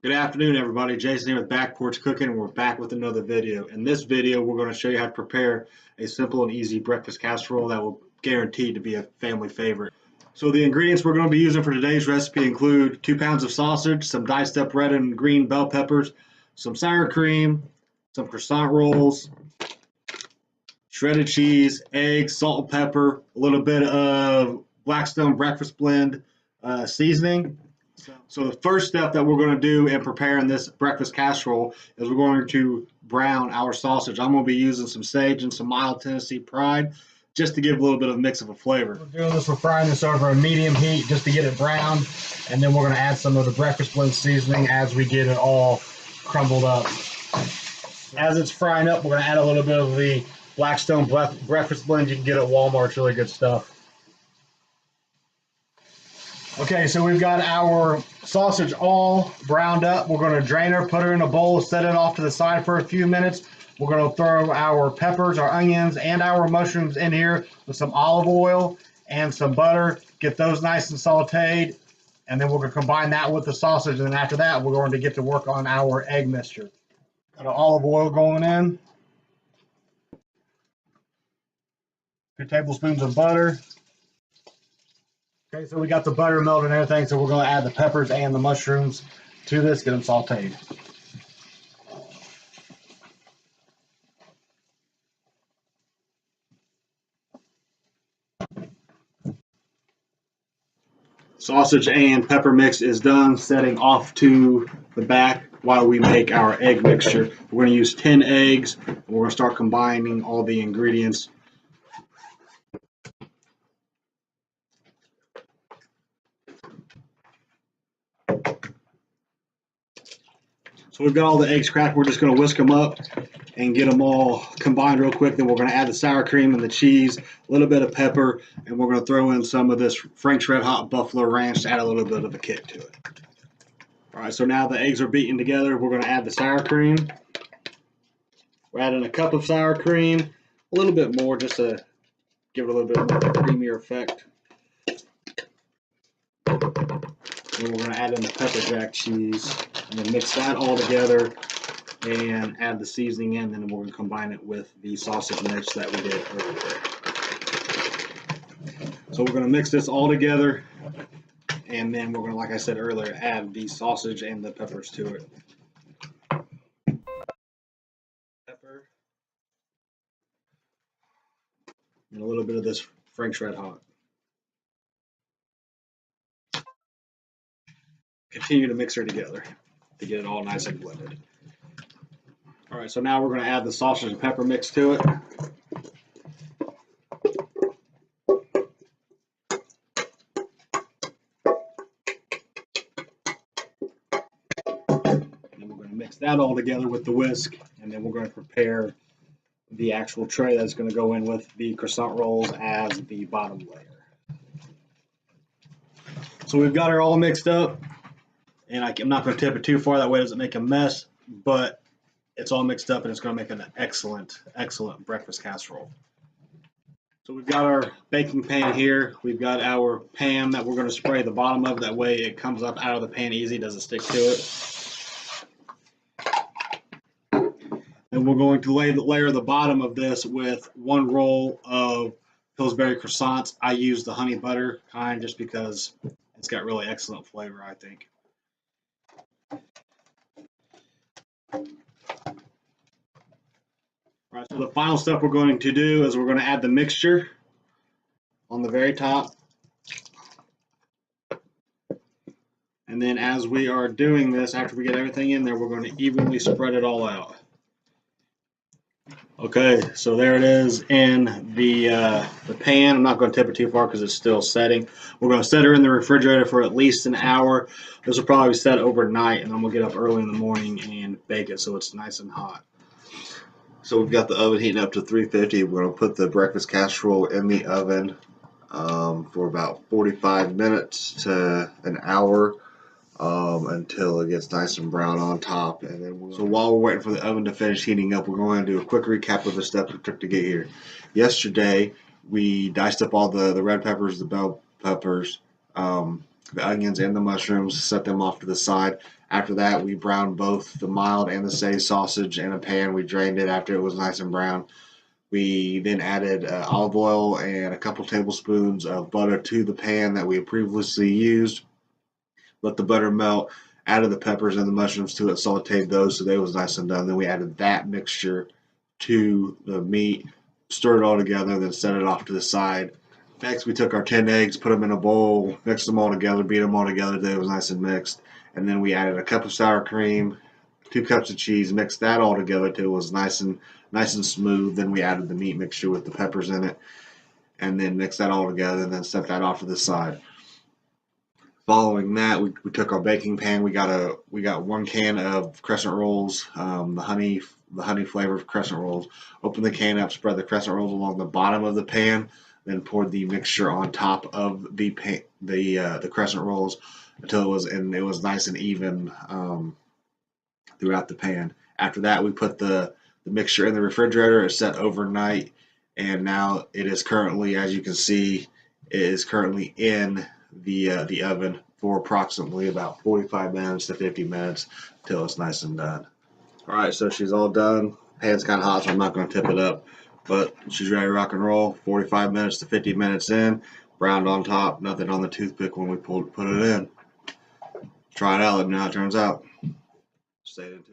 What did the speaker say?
Good afternoon, everybody. Jason here with Porch Cooking, and we're back with another video. In this video, we're going to show you how to prepare a simple and easy breakfast casserole that will guarantee to be a family favorite. So the ingredients we're going to be using for today's recipe include 2 pounds of sausage, some diced up red and green bell peppers, some sour cream, some croissant rolls, shredded cheese, eggs, salt and pepper, a little bit of Blackstone breakfast blend seasoning. So the first step that we're going to do in preparing this breakfast casserole is we're going to brown our sausage. I'm going to be using some sage and some mild Tennessee Pride just to give a little bit of mix of a flavor. We're doing this, we're frying this over a medium heat just to get it brown, and then we're going to add some of the breakfast blend seasoning as we get it all crumbled up. As it's frying up, we're going to add a little bit of the Blackstone breakfast blend. You can get it at Walmart. It's really good stuff. Okay, so we've got our sausage all browned up. We're going to drain her, put her in a bowl, set it off to the side for a few minutes. We're going to throw our peppers, our onions, and our mushrooms in here with some olive oil and some butter. Get those nice and sauteed, and then we're going to combine that with the sausage. And then after that, we're going to get to work on our egg mixture. Got our olive oil going in. 2 tablespoons of butter. Okay, so we got the butter melted and everything, so we're going to add the peppers and the mushrooms to this, get them sauteed. Sausage and pepper mix is done, setting off to the back while we make our egg mixture. We're going to use 10 eggs, and we're going to start combining all the ingredients. So we've got all the eggs cracked. We're just going to whisk them up and get them all combined real quick. Then we're going to add the sour cream and the cheese, a little bit of pepper, and we're going to throw in some of this Frank's Red Hot Buffalo Ranch to add a little bit of a kick to it. All right, so now the eggs are beaten together. We're going to add the sour cream. We're adding a cup of sour cream, a little bit more just to give it a little bit more creamier effect. And we're going to add in the pepper jack cheese and then mix that all together and add the seasoning in, and then we're going to combine it with the sausage mix that we did earlier. So we're going to mix this all together, and then we're going to, like I said earlier, add the sausage and the peppers to it. Pepper. And a little bit of this Frank's Red Hot. Continue to mix her together to get it all nice and blended. All right, so now we're going to add the sausage and pepper mix to it. And we're going to mix that all together with the whisk, and then we're going to prepare the actual tray that's going to go in with the croissant rolls as the bottom layer. So we've got her all mixed up, and I'm not going to tip it too far, that way it doesn't make a mess, but it's all mixed up and it's going to make an excellent breakfast casserole. So we've got our baking pan here. We've got our pan that we're going to spray the bottom of, that way it comes up out of the pan easy, doesn't stick to it. And we're going to layer the bottom of this with 1 roll of Pillsbury croissants. I use the honey butter kind just because it's got really excellent flavor, I think. All right, so the final step we're going to do is we're going to add the mixture on the very top. And then as we are doing this, after we get everything in there, we're going to evenly spread it all out. Okay, so there it is in the pan. I'm not going to tip it too far because it's still setting. We're going to set her in the refrigerator for at least an hour. This will probably be set overnight, and I'm going to get up early in the morning and bake it so it's nice and hot. So we've got the oven heating up to 350. We're going to put the breakfast casserole in the oven for about 45 minutes to an hour until it gets nice and brown on top. And then so while we're waiting for the oven to finish heating up, we're going to do a quick recap of the steps we took to get here. Yesterday, we diced up all the red peppers, the bell peppers, the onions and the mushrooms, set them off to the side. After that, we browned both the mild and the say sausage in a pan. We drained it after it was nice and brown. We then added olive oil and a couple tablespoons of butter to the pan that we had previously used. Let the butter melt, added the peppers and the mushrooms to it, sauteed those so they was nice and done. Then we added that mixture to the meat, stirred it all together, then set it off to the side. Next, we took our 10 eggs, put them in a bowl, mixed them all together, beat them all together until it was nice and mixed. And then we added a cup of sour cream, 2 cups of cheese, mixed that all together till it was nice and smooth. Then we added the meat mixture with the peppers in it, and then mixed that all together, and then set that off to the side. Following that, we took our baking pan. We got 1 can of Crescent rolls, the honey flavored Crescent rolls. Open the can up, spread the Crescent rolls along the bottom of the pan, then poured the mixture on top of the Crescent rolls until it was nice and even throughout the pan. After that, we put the mixture in the refrigerator. It's set overnight, and now it is currently, as you can see, it is currently in the oven for approximately about 45 minutes to 50 minutes till it's nice and done. All right, so she's all done. Pan's kind of hot, so I'm not going to tip it up, but she's ready to rock and roll. 45 minutes to 50 minutes in, browned on top, nothing on the toothpick when we put it in. Try it out, let me know how it turns out. Stay tuned.